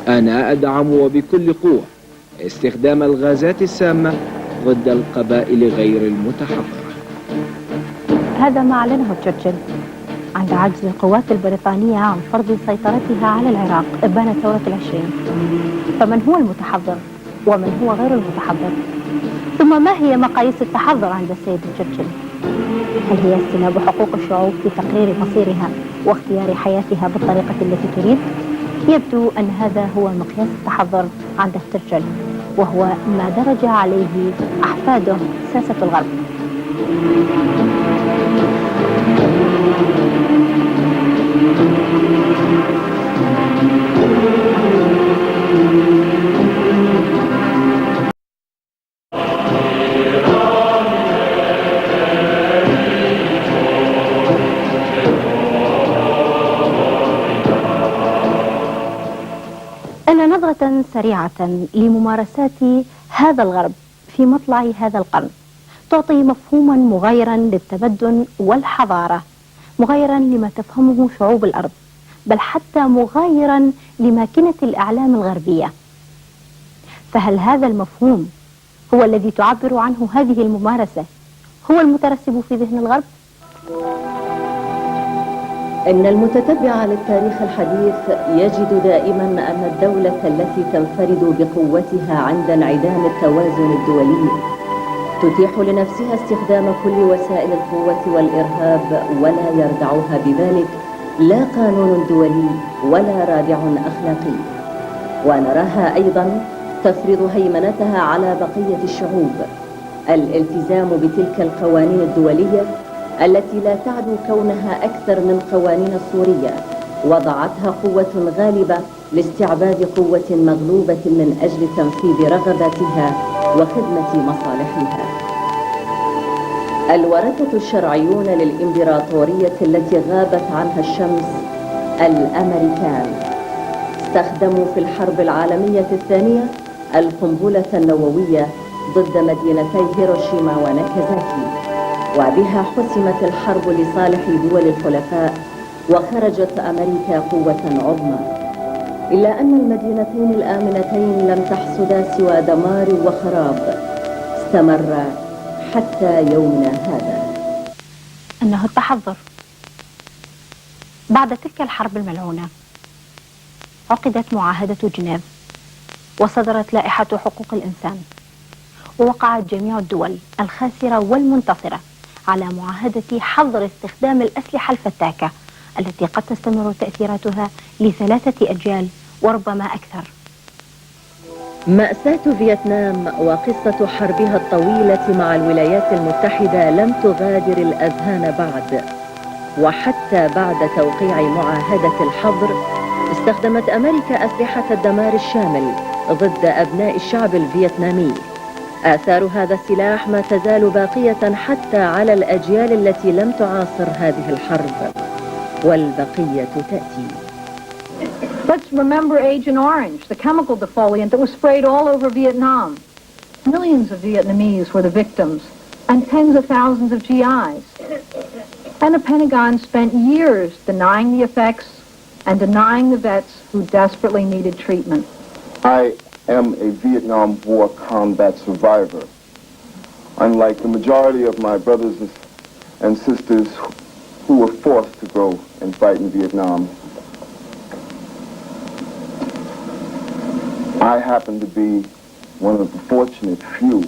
أنا أدعم وبكل قوة استخدام الغازات السامة ضد القبائل غير المتحضرة. هذا ما أعلنه تشرشل عند عجز القوات البريطانية عن فرض سيطرتها على العراق إبان ثورة العشرين. فمن هو المتحضر ومن هو غير المتحضر؟ ثم ما هي مقاييس التحضر عند السيد تشرشل؟ هل هي استلاب حقوق الشعوب في تقرير مصيرها واختيار حياتها بالطريقة التي تريد؟ يبدو أن هذا هو مقياس التحضر عند تشرشل، وهو ما درج عليه أحفاده ساسة الغرب. إن نظرة سريعة لممارسات هذا الغرب في مطلع هذا القرن تعطي مفهوما مغايرا للتمدن والحضارة، مغايرا لما تفهمه شعوب الأرض، بل حتى مغايرا لماكنة الإعلام الغربية. فهل هذا المفهوم هو الذي تعبر عنه هذه الممارسة هو المترسب في ذهن الغرب؟ إن المتتبع للتاريخ الحديث يجد دائما أن الدولة التي تنفرد بقوتها عند انعدام التوازن الدولي تتيح لنفسها استخدام كل وسائل القوة والإرهاب، ولا يردعها بذلك لا قانون دولي ولا رادع أخلاقي. ونراها أيضا تفرض هيمنتها على بقية الشعوب، الالتزام بتلك القوانين الدولية التي لا تعدو كونها أكثر من قوانين الصورية، وضعتها قوة غالبة لاستعباد قوة مغلوبة من أجل تنفيذ رغباتها وخدمة مصالحها. الورثة الشرعيون للإمبراطورية التي غابت عنها الشمس الأمريكان استخدموا في الحرب العالمية الثانية القنبلة النووية ضد مدينتي هيروشيما وناكازاكي، وبها حسمت الحرب لصالح دول الحلفاء وخرجت أمريكا قوة عظمى. إلا أن المدينتين الآمنتين لم تحصدا سوى دمار وخراب استمر حتى يومنا هذا. أنه التحضر. بعد تلك الحرب الملعونة عقدت معاهدة جنيف، وصدرت لائحة حقوق الإنسان، ووقعت جميع الدول الخاسرة والمنتصرة على معاهدة حظر استخدام الأسلحة الفتاكة التي قد تستمر تأثيراتها ل3 أجيال وربما أكثر. مأساة فيتنام وقصة حربها الطويلة مع الولايات المتحدة لم تغادر الأذهان بعد، وحتى بعد توقيع معاهدة الحظر استخدمت أمريكا أسلحة الدمار الشامل ضد أبناء الشعب الفيتنامي. آثار هذا السلاح ما تزال باقية حتى على الأجيال التي لم تعاصر هذه الحرب، والبقية تأتي. Let's remember Agent Orange, the chemical defoliant that was sprayed all over Vietnam. Millions of Vietnamese were the victims, and tens of thousands of GIs. And the Pentagon spent years denying the effects and denying the vets who desperately needed treatment. I am a Vietnam War combat survivor. Unlike the majority of my brothers and sisters who were forced to go and fight in Vietnam, I happen to be one of the fortunate few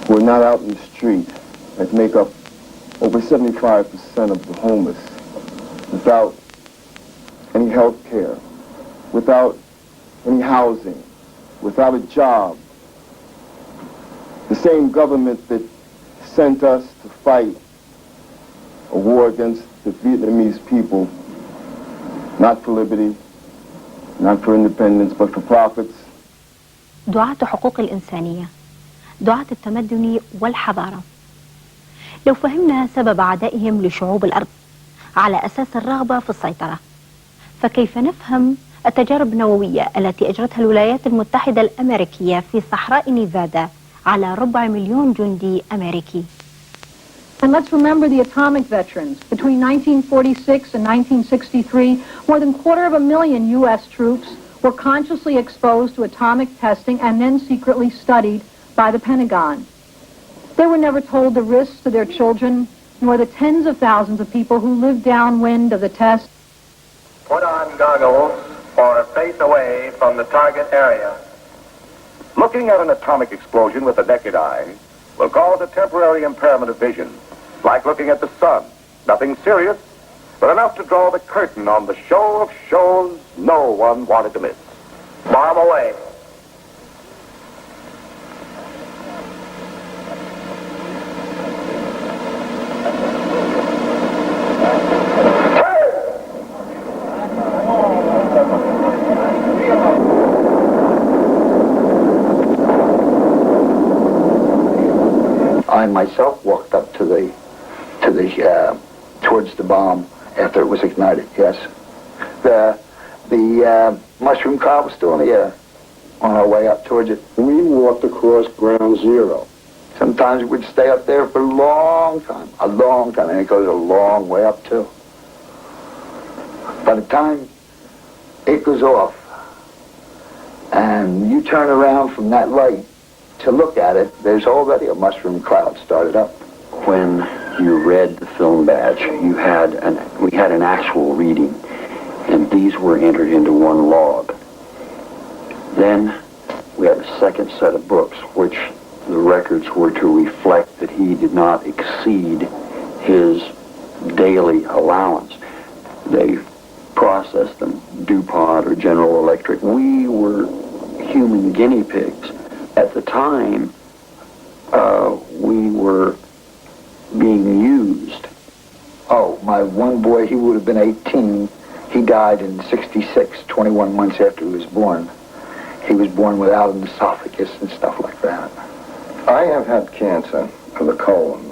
who are not out in the street, that make up over 75% of the homeless, without any health care, without any housing, without a job. The same government that sent us to fight a war against the Vietnamese people, not for liberty, not for independence, but for profits. دعاة حقوق الإنسانية، دعاة التمدن والحضارة. لو فهمنا سبب عدائهم لشعوب الأرض على أساس الرغبة في السيطرة، فكيف نفهم التجارب النووية التي أجرتها الولايات المتحدة الأمريكية في صحراء نيفادا على 250,000 جندي أمريكي؟ And let's remember the atomic veterans. Between 1946 and 1963, more than 250,000 U.S. troops were consciously exposed to atomic testing and then secretly studied by the Pentagon. They were never told the risks to their children, nor the tens of thousands of people who lived downwind of the test. Put on goggles for a face away from the target area. Looking at an atomic explosion with the naked eye will cause a temporary impairment of vision, like looking at the sun. Nothing serious, but enough to draw the curtain on the show of shows no one wanted to miss. Bomb away. I myself walked up towards the bomb after it was ignited. Yes, the mushroom cloud was still in the air on our way up towards it. We walked across ground zero. Sometimes we'd stay up there for a long time, and it goes a long way up too. By the time it goes off and you turn around from that light to look at it, there's already a mushroom cloud started up. When you read the film badge, we had an actual reading, and these were entered into one log. Then we had a second set of books, which the records were to reflect that he did not exceed his daily allowance. They processed them, DuPont or General Electric. We were human guinea pigs. At the time, we were being used. Oh, my one boy, he would have been 18. He died in 66, 21 months after he was born. He was born without an esophagus and stuff like that. I have had cancer of the colon.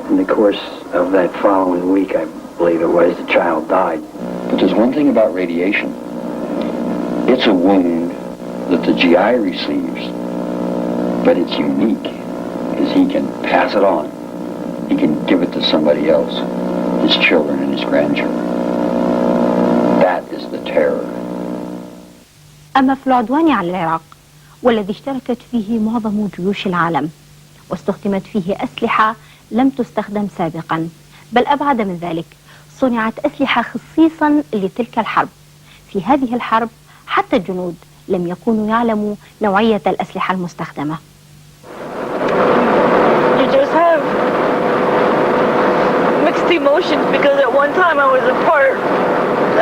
In the course of that following week, I believe it was, the child died. But there's one thing about radiation. It's a wound that the GI receives, but it's unique, because he can pass it on. He can give it to somebody else, his children and his grandchildren. That is the terror. أما في العدوان على العراق والذي اشتركت فيه معظم جيوش العالم واستخدمت فيه أسلحة لم تستخدم سابقا، بل أبعد من ذلك صنعت أسلحة خصيصا لتلك الحرب. في هذه الحرب حتى الجنود لم يكونوا يعلموا نوعية الأسلحة المستخدمة. You just have mixed emotions, because at one time I was a part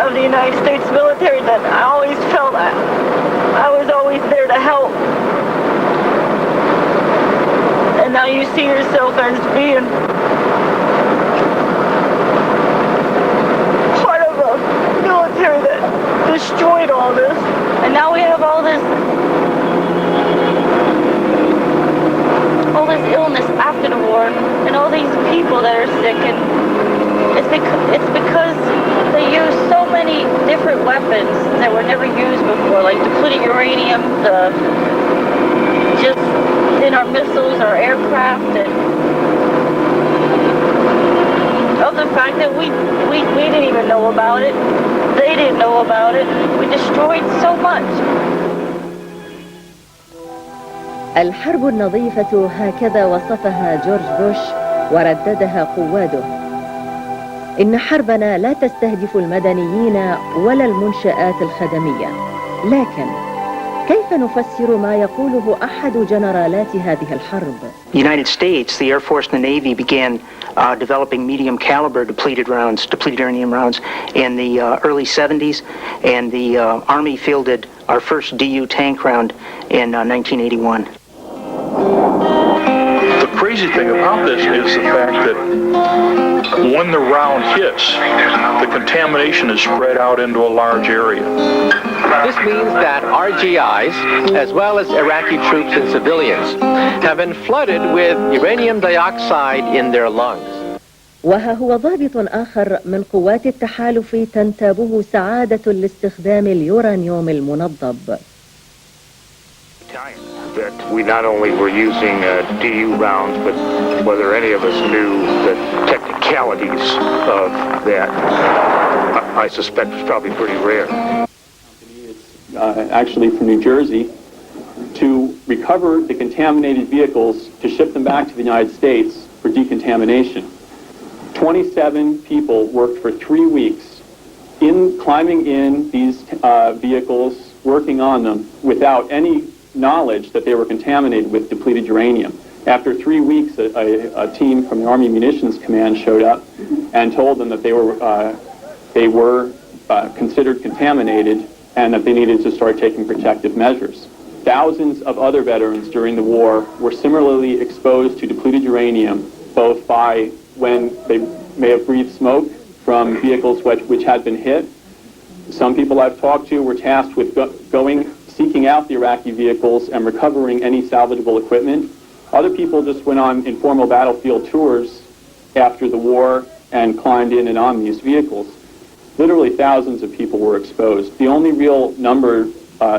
of the United States military that I always felt I was always there to help. And now you see yourself as being part of a military that destroyed all this. And now we have all this illness after the war, and all these people that are sick, and it's because they use so many different weapons that were never used before, like depleted uranium, just in our missiles, our aircraft, and of the fact that we didn't even know about it, they didn't know about it, we destroyed so much. الحرب النظيفة هكذا وصفها جورج بوش ورددها قواده. إن حربنا لا تستهدف المدنيين ولا المنشآت الخدمية. لكن كيف نفسر ما يقوله أحد جنرالات هذه الحرب؟ The United States, the Air Force and the Navy began developing medium caliber depleted uranium rounds in the early 70s, and the Army fielded our first DU tank round in 1981. The crazy thing about this is the fact that when the round hits, the contamination is spread out into a large area. This means that RGIs, as well as Iraqi troops and civilians, have been flooded with uranium dioxide in their lungs. وها هو ضابط آخر من قوات التحالف تنتابه سعادة لاستخدام اليورانيوم المنضب. That we not only were using DU rounds, but whether any of us knew the technicalities of that, I suspect was probably pretty rare. Actually from New Jersey, to recover the contaminated vehicles to ship them back to the United States for decontamination. 27 people worked for 3 weeks climbing in these vehicles, working on them without any knowledge that they were contaminated with depleted uranium. After 3 weeks, a team from the Army Munitions Command showed up and told them that they were considered contaminated and that they needed to start taking protective measures. Thousands of other veterans during the war were similarly exposed to depleted uranium, both by when they may have breathed smoke from vehicles which had been hit. Some people I've talked to were tasked with seeking out the Iraqi vehicles and recovering any salvageable equipment. Other people just went on informal battlefield tours after the war and climbed in and on these vehicles. Literally thousands of people were exposed. The only real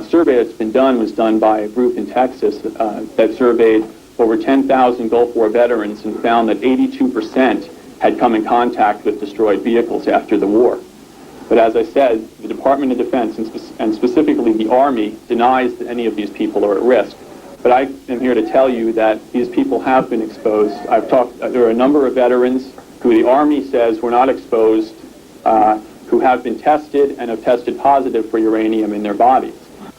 survey that's been done was done by a group in Texas that surveyed over 10,000 Gulf War veterans and found that 82% had come in contact with destroyed vehicles after the war. But as I said, the Department of Defense, and specifically the Army, denies that any of these people are at risk. But I am here to tell you that these people have been exposed. There are a number of veterans who the Army says were not exposed, who have been tested and have tested positive for uranium in their bodies.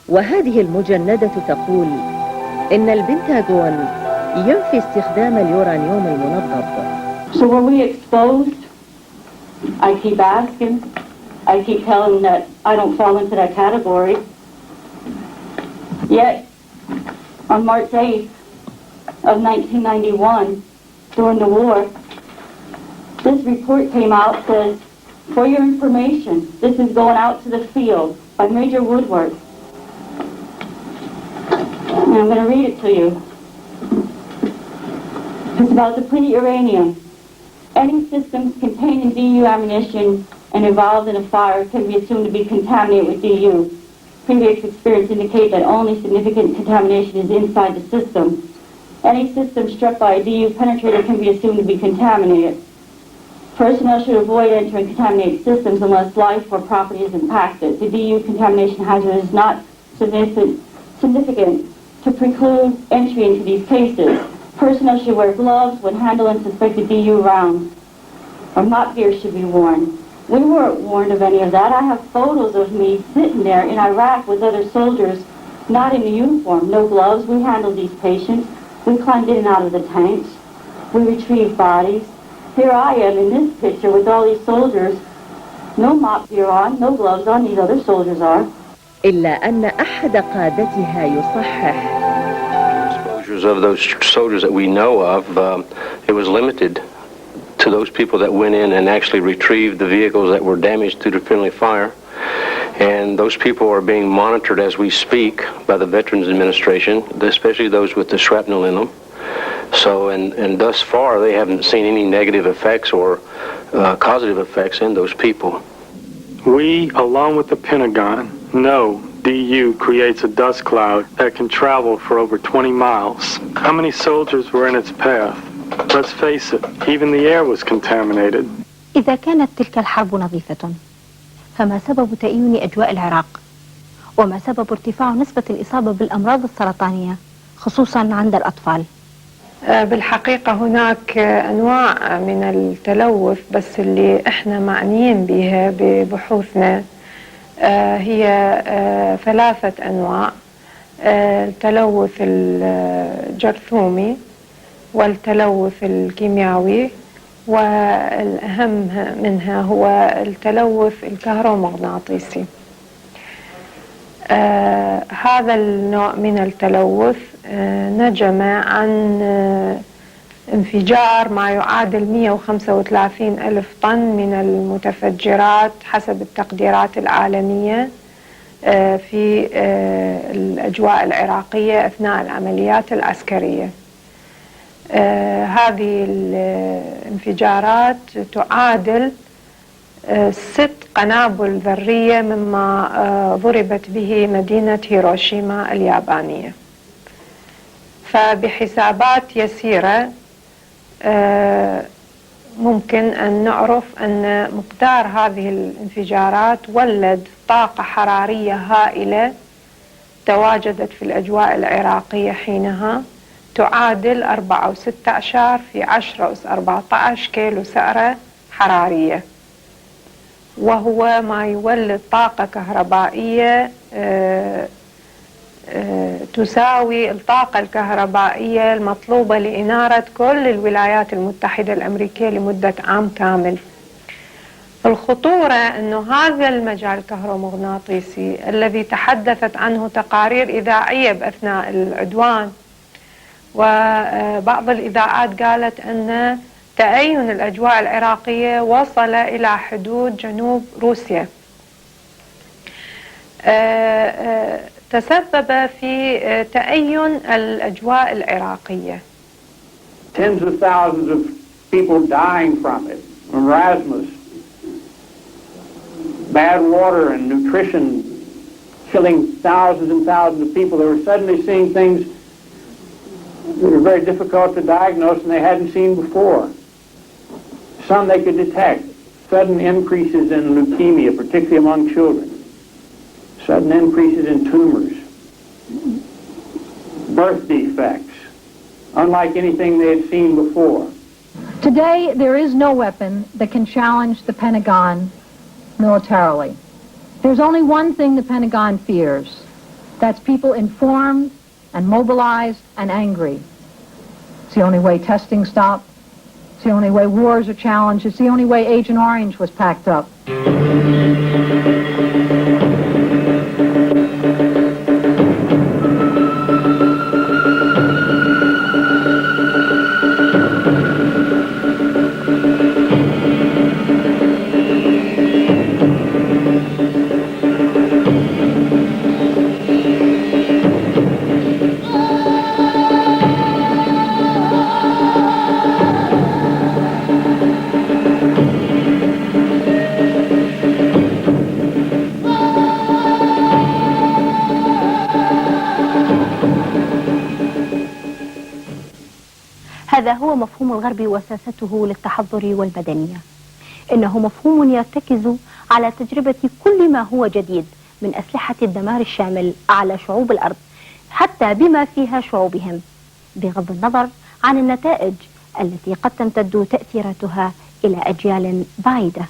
وهذه المجندة تقول إن البنتاغون ينفي استخدام اليورانيوم المنظف. So were we exposed? I keep asking. I keep telling them that I don't fall into that category. Yet, on March 8th of 1991, during the war, this report came out, says, for your information, this is going out to the field by Major Woodward. And I'm going to read it to you. It's about depleted uranium. Any systems containing DU ammunition and involved in a fire can be assumed to be contaminated with DU. Previous experience indicate that only significant contamination is inside the system. Any system struck by a DU penetrator can be assumed to be contaminated. Personnel should avoid entering contaminated systems unless life or property is impacted. The DU contamination hazard is not significant to preclude entry into these cases. Personnel should wear gloves when handling suspected DU rounds. Or mop gear should be worn. We weren't warned of any of that. I have photos of me sitting there in Iraq with other soldiers, not in the uniform, no gloves. We handled these patients. We climbed in and out of the tanks. We retrieved bodies. Here I am in this picture with all these soldiers. No mop gear on, no gloves on, these other soldiers are. إلا أن أحد قادتها يصحح. Of those soldiers that we know of, it was limited to those people that went in and actually retrieved the vehicles that were damaged through the friendly fire. And those people are being monitored as we speak by the Veterans Administration, especially those with the shrapnel in them. So, and thus far, they haven't seen any negative effects or causative effects in those people. We, along with the Pentagon, know DU creates a dust cloud that can travel for over 20 miles. How many soldiers were in its path? Let's face it, even the air was contaminated. إذا كانت تلك الحرب نظيفة، فما سبب تأيين أجواء العراق؟ وما سبب ارتفاع نسبة الإصابة بالأمراض السرطانية خصوصا عند الأطفال؟ بالحقيقة هناك أنواع من التلوث، بس اللي احنا معنيين بها ببحوثنا هي 3 أنواع: التلوث الجرثومي والتلوث الكيميائي، والأهم منها هو التلوث الكهرومغناطيسي. هذا النوع من التلوث نجم عن انفجار ما يعادل 135 ألف طن من المتفجرات حسب التقديرات العالمية في الأجواء العراقية أثناء العمليات العسكرية. هذه الانفجارات تعادل 6 قنابل ذرية مما ضربت به مدينة هيروشيما اليابانية. فبحسابات يسيرة ممكن أن نعرف أن مقدار هذه الانفجارات ولد طاقة حرارية هائلة تواجدت في الأجواء العراقية حينها تعادل 4 و16 في 10 أس 14 كيلو سعرة حرارية، وهو ما يولد طاقة كهربائية تساوي الطاقة الكهربائية المطلوبة لإنارة كل الولايات المتحدة الأمريكية لمدة عام كامل. الخطورة أنه هذا المجال الكهرومغناطيسي الذي تحدثت عنه تقارير إذاعية بأثناء العدوان، وبعض الإذاعات قالت أن تأين الأجواء العراقية وصل إلى حدود جنوب روسيا، تسبب في تأين الأجواء العراقية. Tens of thousands of people dying from it, marasmus, bad water and nutrition killing thousands and thousands of people. They were suddenly seeing things that were very difficult to diagnose and they hadn't seen before. Some they could detect. Sudden increases in leukemia, particularly among children. Sudden increases in tumors. Birth defects, unlike anything they had seen before. Today, there is no weapon that can challenge the Pentagon militarily. There's only one thing the Pentagon fears. That's people informed and mobilized and angry. It's the only way testing stopped. It's the only way wars are challenged. It's the only way Agent Orange was packed up. هذا هو مفهوم الغرب وساسته للتحضر والمدنية. إنه مفهوم يرتكز على تجربة كل ما هو جديد من أسلحة الدمار الشامل على شعوب الأرض، حتى بما فيها شعوبهم، بغض النظر عن النتائج التي قد تمتد تأثيراتها إلى أجيال بعيدة.